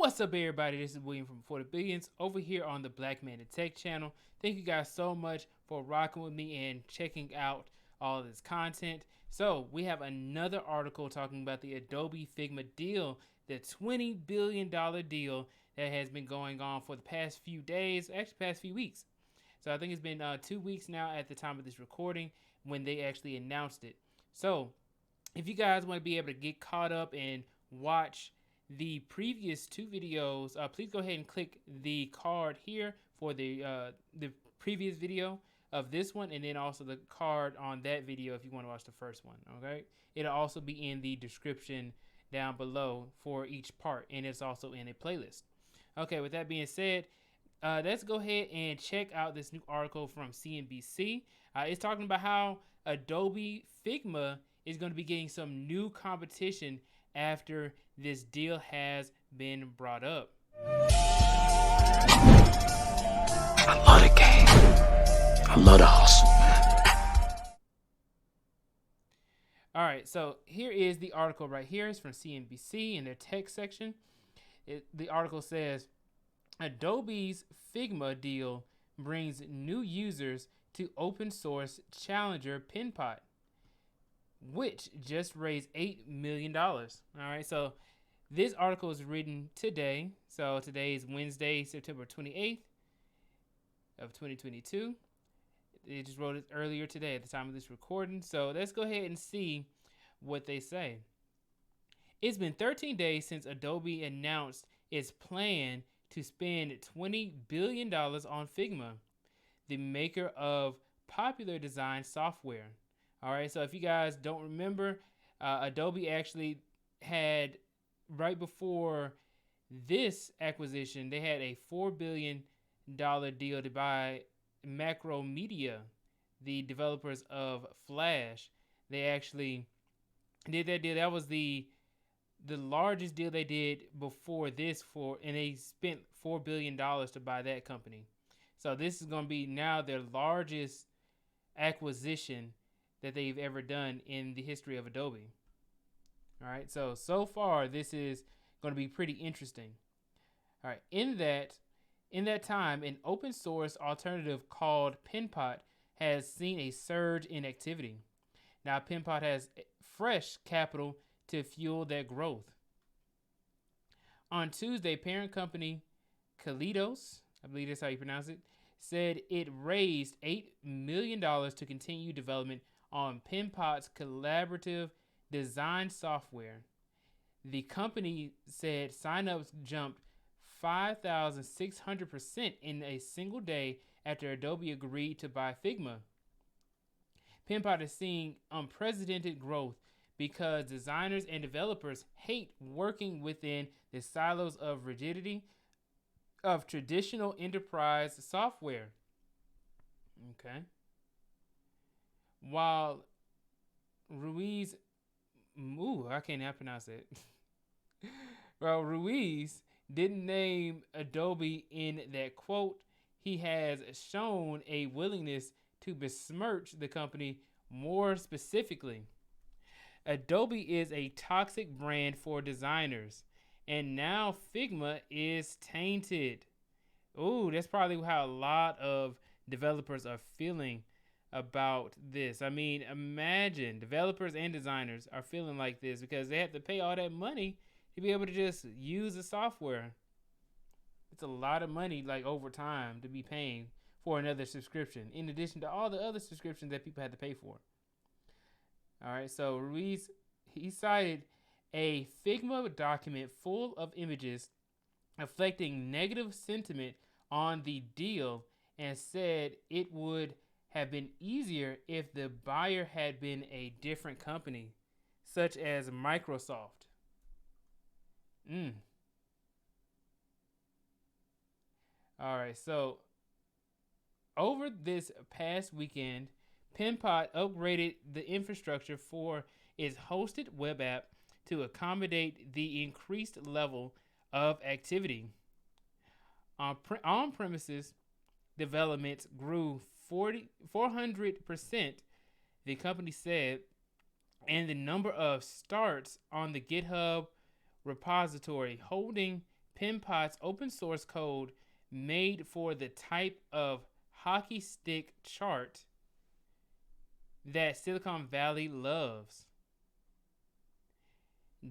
What's up, everybody? This is William from For the Billions over here on the Black Man in Tech channel. Thank you guys so much for rocking with me and checking out all this content. So we have another article talking about the Adobe Figma deal, the $20 billion deal that has been going on for the past few days, actually past few weeks. So I think it's been 2 weeks now at the time of this recording when they actually announced it. So if you guys want to be able to get caught up and watch the previous two videos, please go ahead and click the card here for the previous video of this one, and then also the card on that video if you want to watch the first one. Okay, it'll also be in the description down below for each part, and it's also in a playlist. Okay, with that being said, let's go ahead and check out this new article from CNBC. It's talking about how Adobe Figma is going to be getting some new competition after this deal has been brought up. I love the game. I love the hustle, man. All right, so here is the article right here. It's from CNBC in their tech section. The article says, Adobe's Figma deal brings new users to open source challenger Penpot, which just raised $8 million. All right, so this article is written today. So today is Wednesday, September 28th of 2022. They just wrote it earlier today at the time of this recording. So let's go ahead and see what they say. It's been 13 days since Adobe announced its plan to spend $20 billion on Figma, the maker of popular design software. All right, so if you guys don't remember, Adobe actually had, right before this acquisition, they had a $4 billion deal to buy Macromedia, the developers of Flash. They actually did that deal. That was the largest deal they did before this, and they spent $4 billion to buy that company. So this is going to be now their largest acquisition that they've ever done in the history of Adobe. All right, so far this is going to be pretty interesting. All right, in that time, an open source alternative called Penpot has seen a surge in activity. Now Penpot has fresh capital to fuel that growth. On Tuesday, parent company Kaleidos, I believe that's how you pronounce it, said it raised $8 million to continue development on Penpot's collaborative design software. The company said signups jumped 5,600% in a single day after Adobe agreed to buy Figma. Penpot is seeing unprecedented growth because designers and developers hate working within the silos of rigidity of traditional enterprise software. Okay. While Ruiz, I can't even pronounce it. Well, Ruiz didn't name Adobe in that quote, he has shown a willingness to besmirch the company more specifically. Adobe is a toxic brand for designers, and now Figma is tainted. Ooh, that's probably how a lot of developers are feeling about this. I mean, imagine developers and designers are feeling like this because they have to pay all that money to be able to just use the software. It's a lot of money, like over time, to be paying for another subscription, in addition to all the other subscriptions that people had to pay for. All right, so Ruiz, he cited a Figma document full of images reflecting negative sentiment on the deal and said it would have been easier if the buyer had been a different company, such as Microsoft. All right, so over this past weekend, Penpot upgraded the infrastructure for its hosted web app to accommodate the increased level of activity. On-premises developments grew 400%, the company said, and the number of starts on the GitHub repository holding Penpot's open source code made for the type of hockey stick chart that Silicon Valley loves.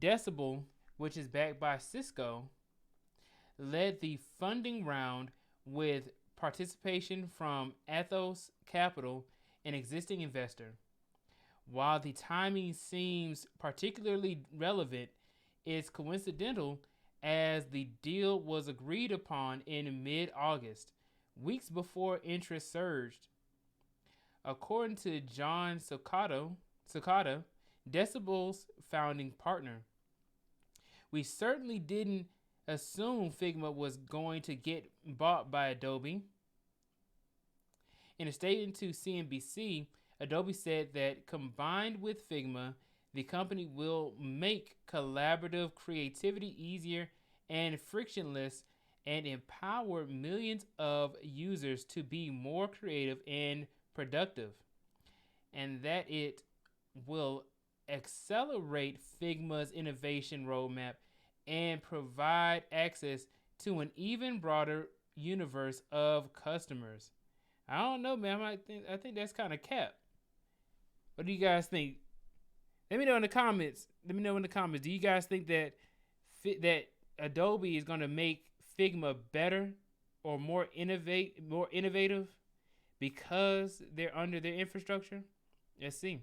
Decibel, which is backed by Cisco, led the funding round with participation from Athos Capital, an existing investor. While the timing seems particularly relevant, it's coincidental as the deal was agreed upon in mid-August, weeks before interest surged. According to John Socata, Decibel's founding partner, we certainly didn't assume Figma was going to get bought by Adobe. In a statement to CNBC, Adobe said that combined with Figma, the company will make collaborative creativity easier and frictionless and empower millions of users to be more creative and productive, and that it will accelerate Figma's innovation roadmap and provide access to an even broader universe of customers. I don't know, man. I think that's kind of cap. What do you guys think? Let me know in the comments. Do you guys think that Adobe is going to make Figma better or more innovative because they're under their infrastructure? Let's see.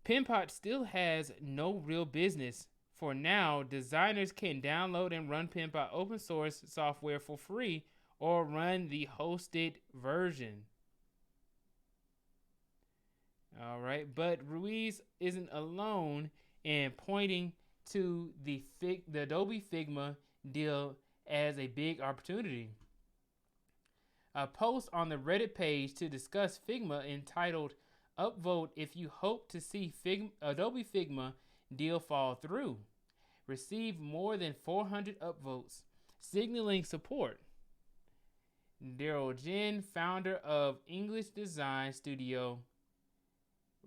Penpot still has no real business. For now, designers can download and run Penpot open source software for free or run the hosted version. All right, but Ruiz isn't alone in pointing to the Adobe Figma deal as a big opportunity. A post on the Reddit page to discuss Figma entitled "Upvote if you hope to see Adobe Figma deal fall through" received more than 400 upvotes, signaling support. Daryl Jin, founder of English design studio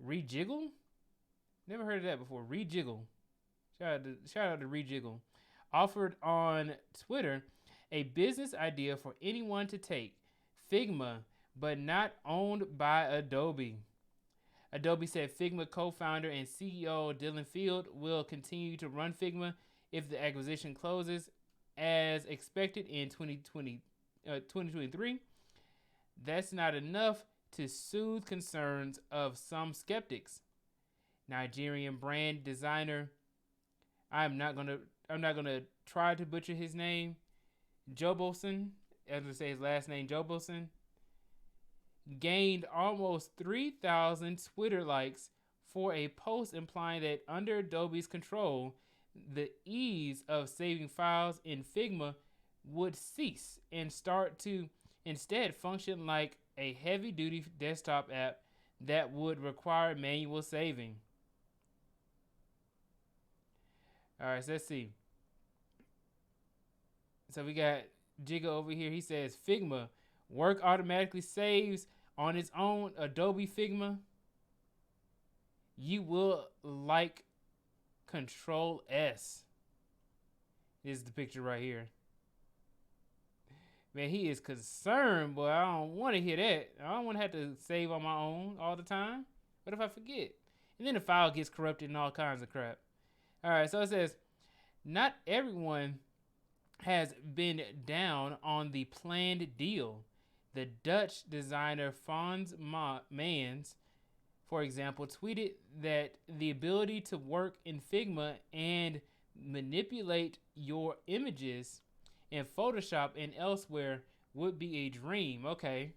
Rejiggle? Never heard of that before. Rejiggle. Shout out to Rejiggle. Offered on Twitter a business idea for anyone to take. Figma, but not owned by Adobe. Adobe said Figma co-founder and CEO Dylan Field will continue to run Figma if the acquisition closes as expected in 2023. That's not enough to soothe concerns of some skeptics. Nigerian brand designer, I'm not gonna try to butcher his name, Joboson, as I say his last name, Joboson, gained almost 3,000 Twitter likes for a post implying that under Adobe's control, the ease of saving files in Figma would cease and start to instead function like a heavy-duty desktop app that would require manual saving. All right, so let's see. So we got Jigga over here. He says, Figma, work automatically saves on its own. Adobe Figma, you will like Control S. This is the picture right here. Man, he is concerned, boy. I don't want to hear that. I don't want to have to save on my own all the time. What if I forget? And then the file gets corrupted and all kinds of crap. All right, so it says, not everyone has been down on the planned deal. The Dutch designer Fons Mans, for example, tweeted that the ability to work in Figma and manipulate your images in Photoshop and elsewhere would be a dream. Okay.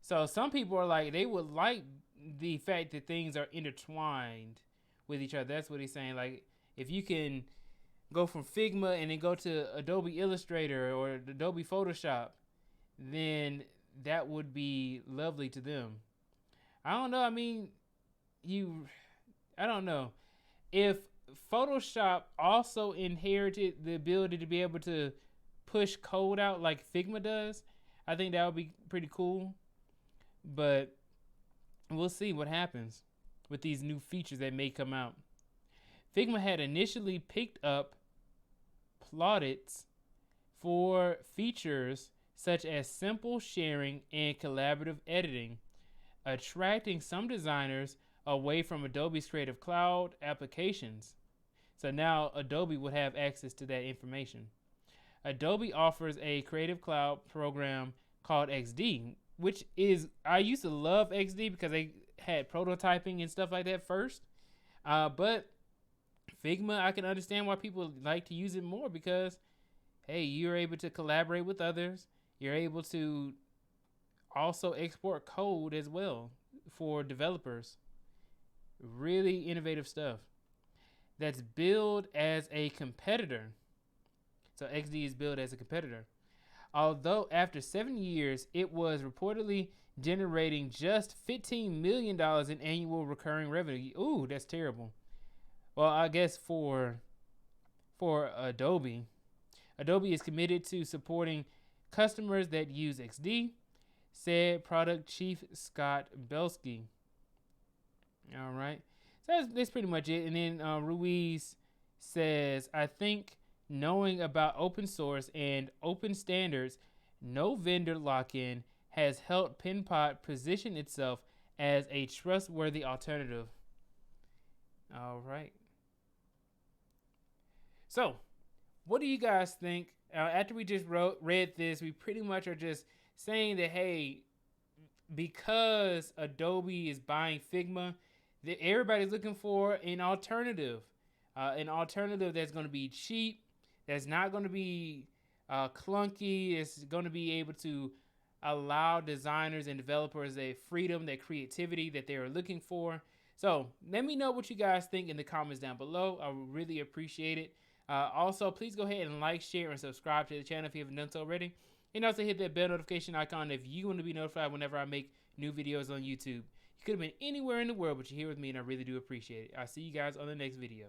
So some people are like, they would like the fact that things are intertwined with each other. That's what he's saying. Like, if you can go from Figma and then go to Adobe Illustrator or Adobe Photoshop, then that would be lovely to them. I don't know. I mean, I don't know. If Photoshop also inherited the ability to be able to push code out like Figma does, I think that would be pretty cool. But we'll see what happens with these new features that may come out. Figma had initially picked up plaudits for features such as simple sharing and collaborative editing, attracting some designers away from Adobe's Creative Cloud applications. So now Adobe would have access to that information. Adobe offers a Creative Cloud program called XD, which is, I used to love XD because they had prototyping and stuff like that first. But Figma, I can understand why people like to use it more because, hey, you're able to collaborate with others. You're able to also export code as well for developers. Really innovative stuff. That's billed as a competitor. So XD is billed as a competitor. Although after 7 years, it was reportedly generating just $15 million in annual recurring revenue. Ooh, that's terrible. Well, I guess for Adobe is committed to supporting customers that use XD, said product chief Scott Belsky. All right. So that's pretty much it. And then Ruiz says, I think knowing about open source and open standards, no vendor lock-in has helped Penpot position itself as a trustworthy alternative. All right. So, what do you guys think? After we just read this, we pretty much are just saying that, hey, because Adobe is buying Figma, that everybody's looking for an alternative that's going to be cheap, that's not going to be clunky. It's going to be able to allow designers and developers a freedom, that creativity that they're looking for. So let me know what you guys think in the comments down below. I would really appreciate it. Also, please go ahead and like, share, and subscribe to the channel if you haven't done so already. And also hit that bell notification icon if you want to be notified whenever I make new videos on YouTube. You could have been anywhere in the world, but you're here with me, and I really do appreciate it. I'll see you guys on the next video.